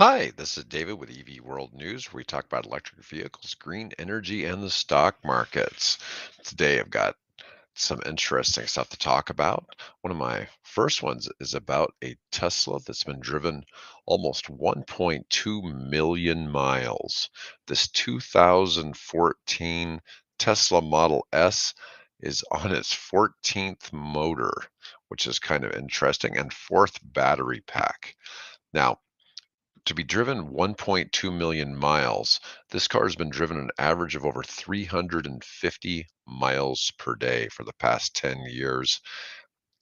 Hi, this is David with EV World News, where we talk about electric vehicles, green energy, and the stock markets. Today, I've got some interesting stuff to talk about. One of my first ones is about a Tesla that's been driven almost 1.2 million miles. This 2014 Tesla Model S is on its 14th motor, which is kind of interesting, and fourth battery pack. Now, to be driven 1.2 million miles, this car has been driven an average of over 350 miles per day for the past 10 years.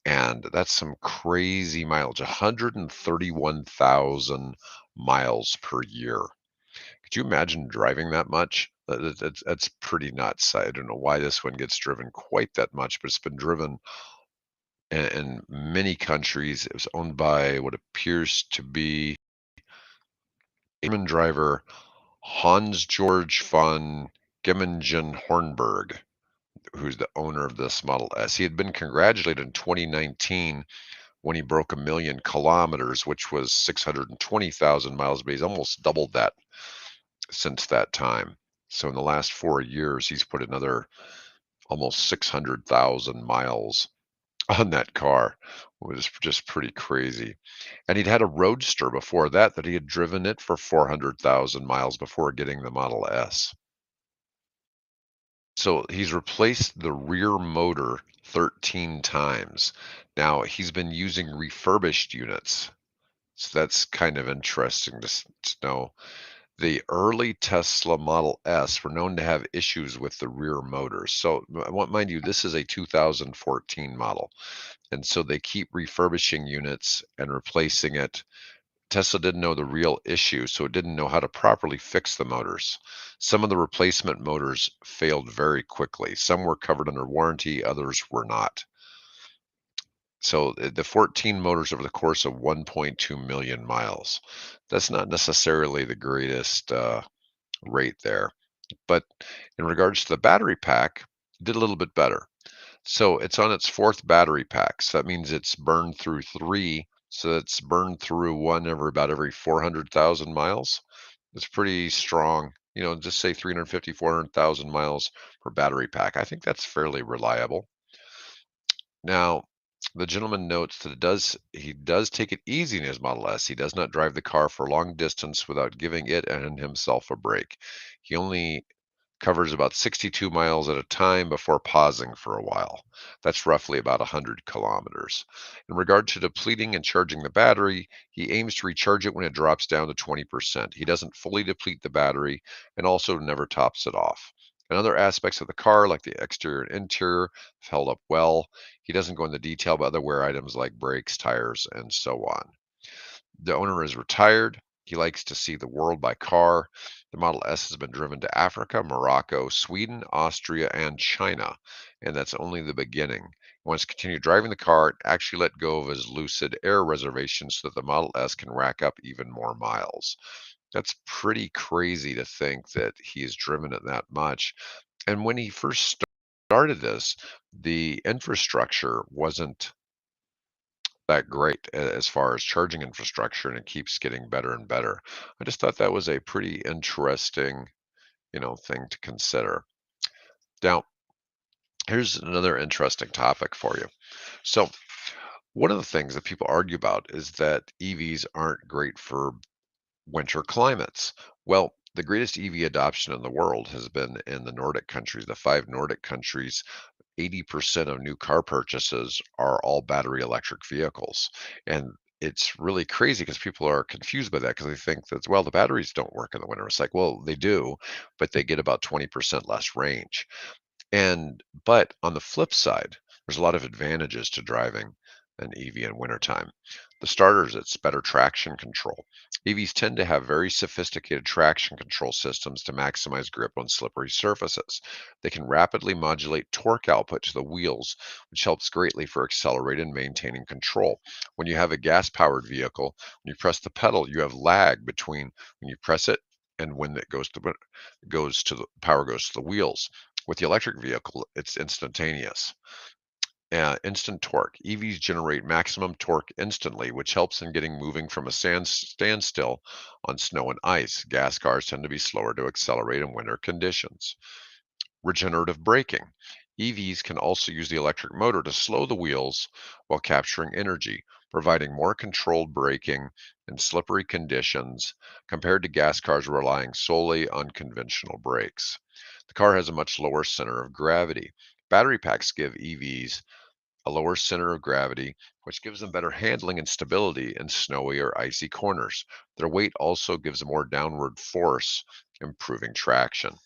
And that's some crazy mileage, 131,000 miles per year. Could you imagine driving that much? That's pretty nuts. I don't know why this one gets driven quite that much, but it's been driven in many countries. It was owned by what appears to be a German driver, Hans George von Gemmingen Hornberg, who's the owner of this Model S. He had been congratulated in 2019 when he broke 1,000,000 kilometers, which was 620,000 miles, but he's almost doubled that since that time. So in the last 4 years, he's put another almost 600,000 miles on that car. It was just pretty crazy. And he'd had a Roadster before that he had driven it for 400,000 miles before getting the Model S. So he's replaced the rear motor 13 times. Now he's been using refurbished units. So that's kind of interesting to know. The early Tesla Model S were known to have issues with the rear motors. So I want mind you, this is a 2014 model. And so they keep refurbishing units and replacing it. Tesla didn't know the real issue, so it didn't know how to properly fix the motors. Some of the replacement motors failed very quickly. Some were covered under warranty, others were not. So the 14 motors over the course of 1.2 million miles. That's not necessarily the greatest rate there. But in regards to the battery pack, it did a little bit better. So it's on its fourth battery pack. So that means it's burned through three. So it's burned through one about every 400,000 miles. It's pretty strong. Just say 350, 400,000 miles per battery pack. I think that's fairly reliable. Now, the gentleman notes that he does take it easy in his Model S. He does not drive the car for long distance without giving it and himself a break. He only covers about 62 miles at a time before pausing for a while. That's roughly about 100 kilometers. In regard to depleting and charging the battery, he aims to recharge it when it drops down to 20%. He doesn't fully deplete the battery and also never tops it off. And other aspects of the car, like the exterior and interior, have held up well. He doesn't go into detail about other wear items like brakes, tires, and so on. The owner is retired. He likes to see the world by car. The Model S has been driven to Africa, Morocco, Sweden, Austria, and China, and that's only the beginning. He wants to continue driving the car and actually let go of his Lucid Air reservation so that the Model S can rack up even more miles. That's pretty crazy to think that he's driven it that much. And when he first started this, the infrastructure wasn't that great as far as charging infrastructure, and it keeps getting better and better. I just thought that was a pretty interesting, thing to consider. Now, here's another interesting topic for you. So, one of the things that people argue about is that EVs aren't great for winter climates. Well, the greatest EV adoption in the world has been in the Nordic countries, the five Nordic countries. 80% of new car purchases are all battery electric vehicles. And it's really crazy because people are confused by that because they think that, well, the batteries don't work in the winter. It's like, well, they do, but they get about 20% less range. But on the flip side, there's a lot of advantages to driving an EV in wintertime. The starters, it's better traction control. EVs tend to have very sophisticated traction control systems to maximize grip on slippery surfaces. They can rapidly modulate torque output to the wheels, which helps greatly for accelerating and maintaining control. When you have a gas-powered vehicle, when you press the pedal, you have lag between when you press it and when it goes to the power goes to the wheels. With the electric vehicle, it's instantaneous. Instant torque. EVs generate maximum torque instantly, which helps in getting moving from a standstill on snow and ice. Gas cars tend to be slower to accelerate in winter conditions. Regenerative braking. EVs can also use the electric motor to slow the wheels while capturing energy, providing more controlled braking in slippery conditions compared to gas cars relying solely on conventional brakes. The car has a much lower center of gravity. Battery packs give EVs a lower center of gravity, which gives them better handling and stability in snowy or icy corners. Their weight also gives a more downward force, improving traction.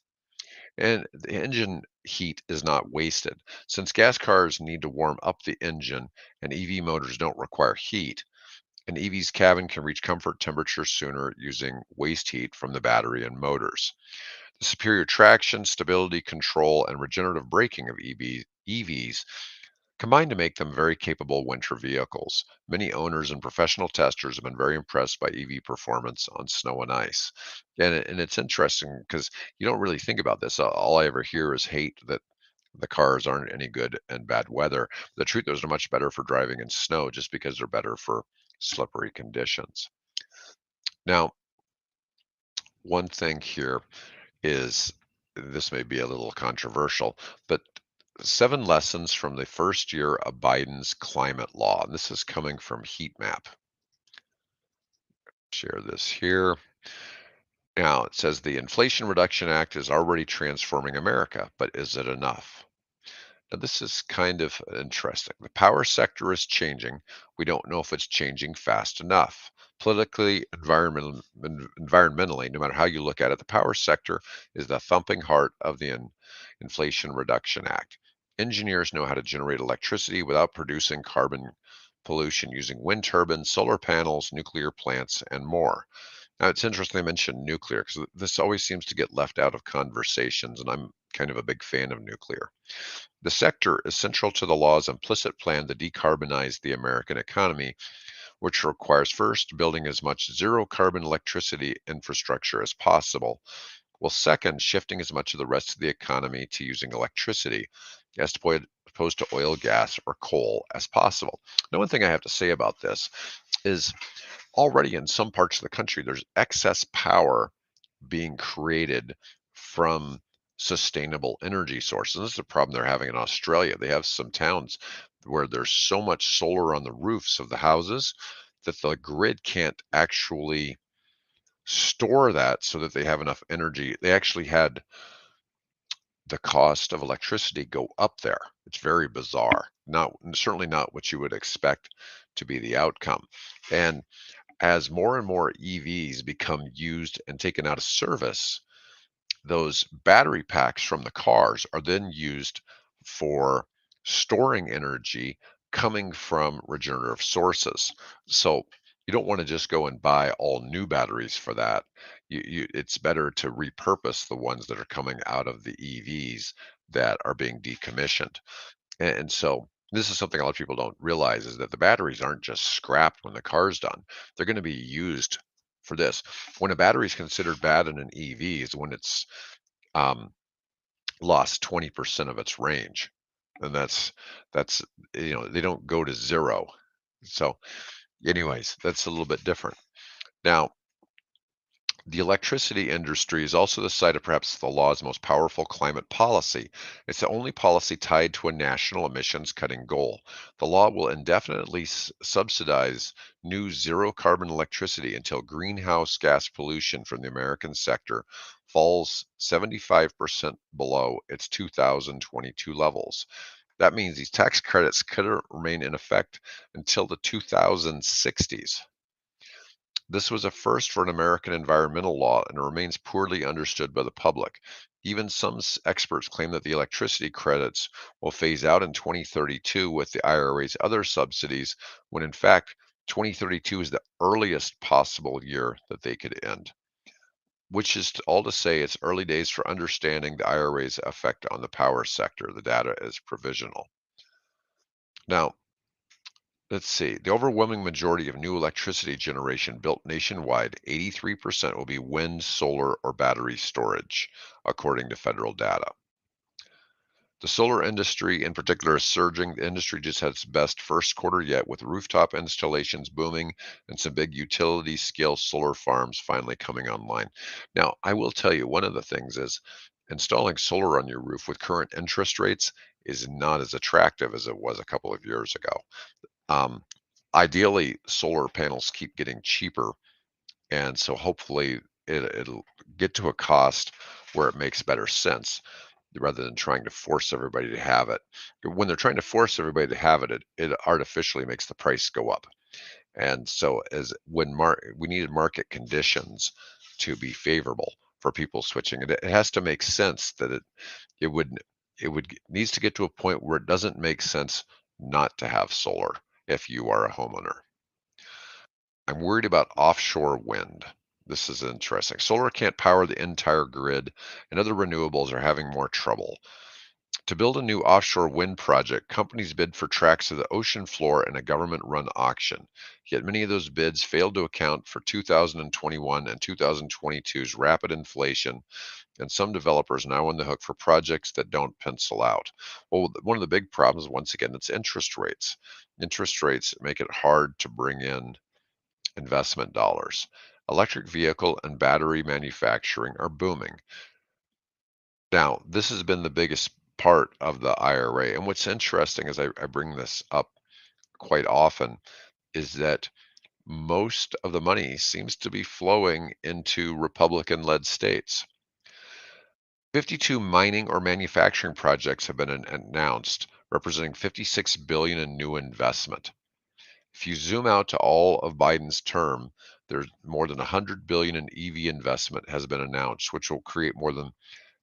And the engine heat is not wasted. Since gas cars need to warm up the engine and EV motors don't require heat, an EV's cabin can reach comfort temperature sooner using waste heat from the battery and motors. The superior traction, stability control, and regenerative braking of EVs combine to make them very capable winter vehicles. Many owners and professional testers have been very impressed by EV performance on snow and ice. And it's interesting because you don't really think about this. All I ever hear is hate that the cars aren't any good in bad weather. The truth is, they're much better for driving in snow just because they're better for slippery conditions. Now, one thing here is this may be a little controversial, but 7 lessons from the first year of Biden's climate law. And this is coming from Heat Map. Share this here. Now, it says the Inflation Reduction Act is already transforming America, but is it enough? Now, this is kind of interesting. The power sector is changing. We don't know if it's changing fast enough. Politically, environmentally, no matter how you look at it, the power sector is the thumping heart of the Inflation Reduction Act. Engineers know how to generate electricity without producing carbon pollution using wind turbines, solar panels, nuclear plants, and more. Now, it's interesting I mentioned nuclear because this always seems to get left out of conversations, and I'm kind of a big fan of nuclear. The sector is central to the law's implicit plan to decarbonize the American economy, which requires first building as much zero carbon electricity infrastructure as possible, while second, shifting as much of the rest of the economy to using electricity opposed to oil, gas, or coal as possible. Now, one thing I have to say about this is already in some parts of the country, there's excess power being created from sustainable energy sources. This is a problem they're having in Australia. They have some towns where there's so much solar on the roofs of the houses that the grid can't actually store that so that they have enough energy. They actually had the cost of electricity go up there. It's very bizarre. Not certainly not what you would expect to be the outcome. And as more and more EVs become used and taken out of service, those battery packs from the cars are then used for storing energy coming from regenerative sources. So you don't want to just go and buy all new batteries for that. It's better to repurpose the ones that are coming out of the EVs that are being decommissioned. And so this is something a lot of people don't realize is that the batteries aren't just scrapped when the car's done. They're going to be used for this. When a battery is considered bad in an EV is when it's um, lost 20% of its range. And that's they don't go to zero. So anyways, that's a little bit different. Now, the electricity industry is also the site of perhaps the law's most powerful climate policy. It's the only policy tied to a national emissions cutting goal. The law will indefinitely subsidize new zero carbon electricity until greenhouse gas pollution from the American sector falls 75% below its 2022 levels. That means these tax credits could remain in effect until the 2060s. This was a first for an American environmental law and remains poorly understood by the public. Even some experts claim that the electricity credits will phase out in 2032 with the IRA's other subsidies, when in fact, 2032 is the earliest possible year that they could end, which is all to say it's early days for understanding the IRA's effect on the power sector. The data is provisional. Now, let's see. The overwhelming majority of new electricity generation built nationwide, 83% will be wind, solar, or battery storage, according to federal data. The solar industry in particular is surging. The industry just had its best first quarter yet, with rooftop installations booming and some big utility scale solar farms finally coming online. Now, I will tell you, one of the things is installing solar on your roof with current interest rates is not as attractive as it was a couple of years ago. Um, Ideally, solar panels keep getting cheaper, and so hopefully it'll get to a cost where it makes better sense rather than trying to force everybody to have it. When they're trying to force everybody to have it, it artificially makes the price go up. And so as when we needed market conditions to be favorable for people switching, it has to make sense that it would needs to get to a point where it doesn't make sense not to have solar if you are a homeowner. I'm worried about offshore wind. This is interesting. Solar can't power the entire grid, and other renewables are having more trouble. To build a new offshore wind project, companies bid for tracts of the ocean floor in a government run auction. Yet many of those bids failed to account for 2021 and 2022's rapid inflation, and some developers are now on the hook for projects that don't pencil out. Well, one of the big problems, once again, it's interest rates. Interest rates make it hard to bring in investment dollars. Electric vehicle and battery manufacturing are booming. Now, this has been the biggest part of the IRA. And what's interesting is I bring this up quite often is that most of the money seems to be flowing into Republican led states. 52 mining or manufacturing projects have been announced, representing 56 billion in new investment. If you zoom out to all of Biden's term, there's more than 100 billion in EV investment has been announced, which will create more than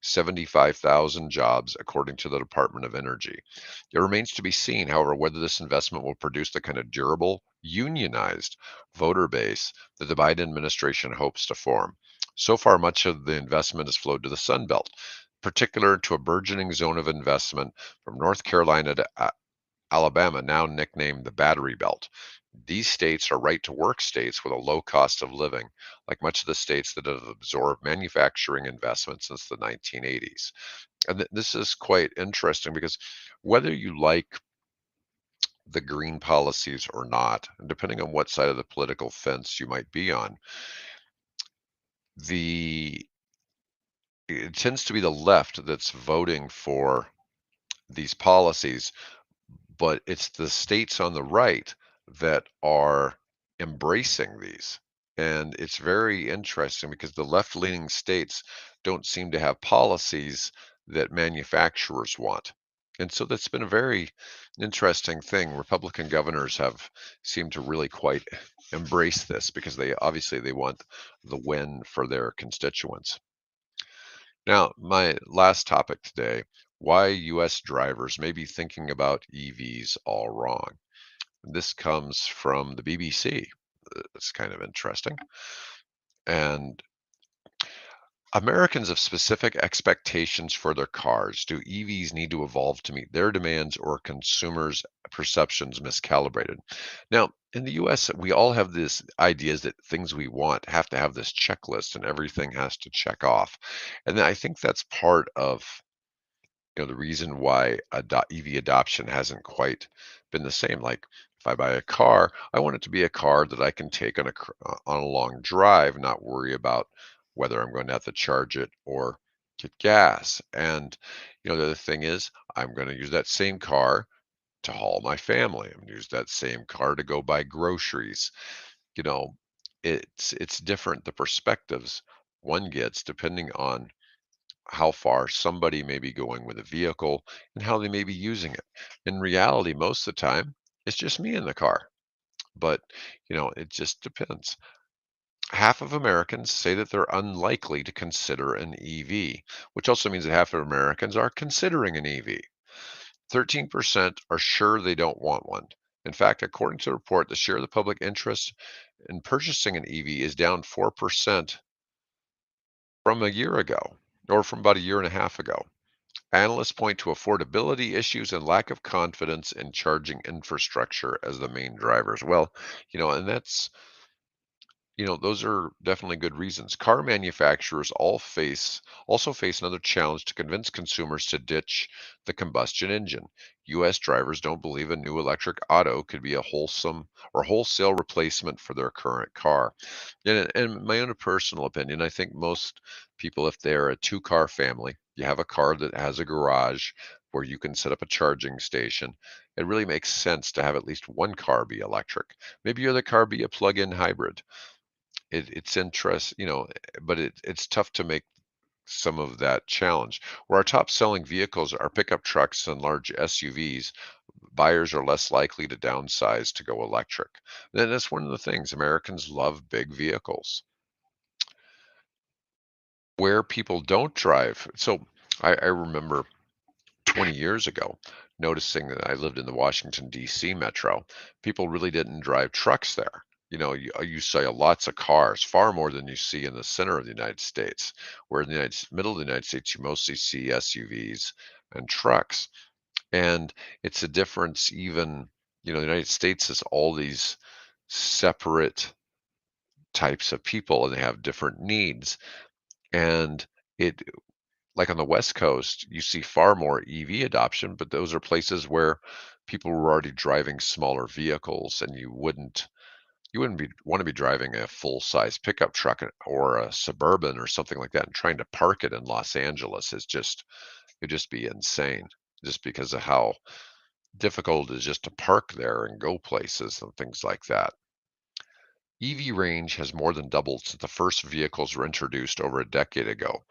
75,000 jobs, according to the Department of Energy. It remains to be seen, however, whether this investment will produce the kind of durable, unionized voter base that the Biden administration hopes to form. So far, much of the investment has flowed to the Sun Belt, particular to a burgeoning zone of investment from North Carolina to Alabama, now nicknamed the Battery Belt. These states are right to work states with a low cost of living, like much of the states that have absorbed manufacturing investment since the 1980s. And this is quite interesting because whether you like the green policies or not, and depending on what side of the political fence you might be on, the it tends to be the left that's voting for these policies, but it's the states on the right that are embracing these. And it's very interesting because the left leaning states don't seem to have policies that manufacturers want. And so that's been a very interesting thing. Republican governors have seemed to really quite embrace this because they want the win for their constituents. Now, my last topic today, why US drivers may be thinking about EVs all wrong. This comes from the BBC. It's kind of interesting. And Americans have specific expectations for their cars. Do EVs need to evolve to meet their demands, or are consumers' perceptions miscalibrated? Now, in the US, we all have this ideas that things we want have to have this checklist and everything has to check off. And I think that's part of the reason why EV adoption hasn't quite been the same. Like if I buy a car, I want it to be a car that I can take on on a long drive, not worry about whether I'm going to have to charge it or get gas. And the other thing is, I'm going to use that same car to haul my family. I'm going to use that same car to go buy groceries. You know, it's different the perspectives one gets depending on how far somebody may be going with a vehicle and how they may be using it. In reality, most of the time, it's just me in the car. But, it just depends. Half of Americans say that they're unlikely to consider an EV, which also means that half of Americans are considering an EV. 13% are sure they don't want one. In fact, according to the report, the share of the public interest in purchasing an EV is down 4% from a year ago, or from about a year and a half ago. Analysts point to affordability issues and lack of confidence in charging infrastructure as the main drivers. Well, and that's, those are definitely good reasons. Car manufacturers also face another challenge to convince consumers to ditch the combustion engine. US drivers don't believe a new electric auto could be a wholesome or wholesale replacement for their current car. And in my own personal opinion, I think most people, if they're a two-car family, you have a car that has a garage where you can set up a charging station, it really makes sense to have at least one car be electric. Maybe your other car be a plug-in hybrid. It's but it's tough to make some of that challenge. Where our top selling vehicles are pickup trucks and large SUVs, buyers are less likely to downsize to go electric. Then that's one of the things. Americans love big vehicles. Where people don't drive. So I remember 20 years ago noticing that I lived in the Washington, D.C. metro. People really didn't drive trucks there. You see lots of cars, far more than you see in the center of the United States, where in the middle of the United States, you mostly see SUVs and trucks. And it's a difference even, the United States has all these separate types of people and they have different needs. And it like on the West Coast, you see far more EV adoption, but those are places where people were already driving smaller vehicles, and you wouldn't be want to be driving a full-size pickup truck or a Suburban or something like that and trying to park it in Los Angeles it'd just be insane just because of how difficult it is just to park there and go places and things like that. EV range has more than doubled since the first vehicles were introduced over a decade ago.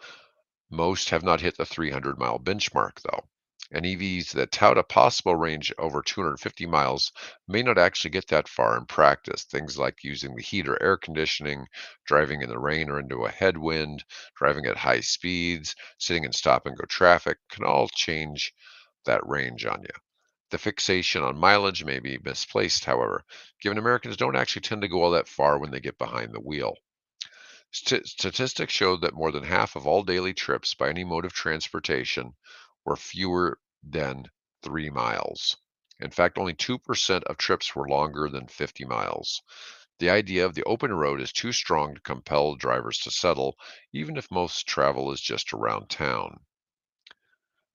Most have not hit the 300-mile benchmark, though. And EVs that tout a possible range over 250 miles may not actually get that far in practice. Things like using the heat or air conditioning, driving in the rain or into a headwind, driving at high speeds, sitting in stop and go traffic can all change that range on you. The fixation on mileage may be misplaced, however, given Americans don't actually tend to go all that far when they get behind the wheel. Statistics show that more than half of all daily trips by any mode of transportation were fewer than 3 miles. In fact, only 2% of trips were longer than 50 miles. The idea of the open road is too strong to compel drivers to settle, even if most travel is just around town.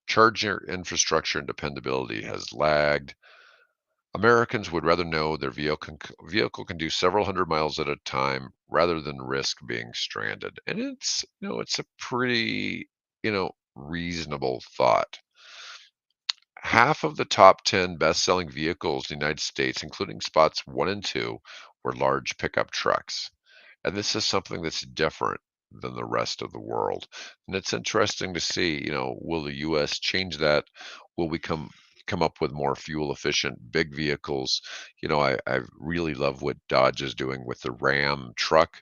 Charger infrastructure and dependability has lagged. Americans would rather know their vehicle can do several hundred miles at a time rather than risk being stranded. And it's a pretty, reasonable thought. Half of the top 10 best-selling vehicles in the United States, including spots 1 and 2, were large pickup trucks. And this is something that's different than the rest of the world. And it's interesting to see, will the US change that? Will we come up with more fuel efficient big vehicles? I really love what Dodge is doing with the Ram truck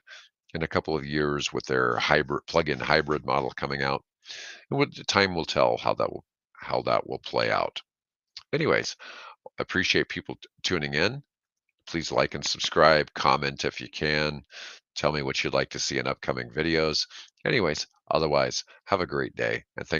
in a couple of years with their hybrid plug-in hybrid model coming out. And time will tell how that will play out. Anyways, appreciate people tuning in. Please like and subscribe, comment if you can. Tell me what you'd like to see in upcoming videos. Anyways, otherwise, have a great day and thank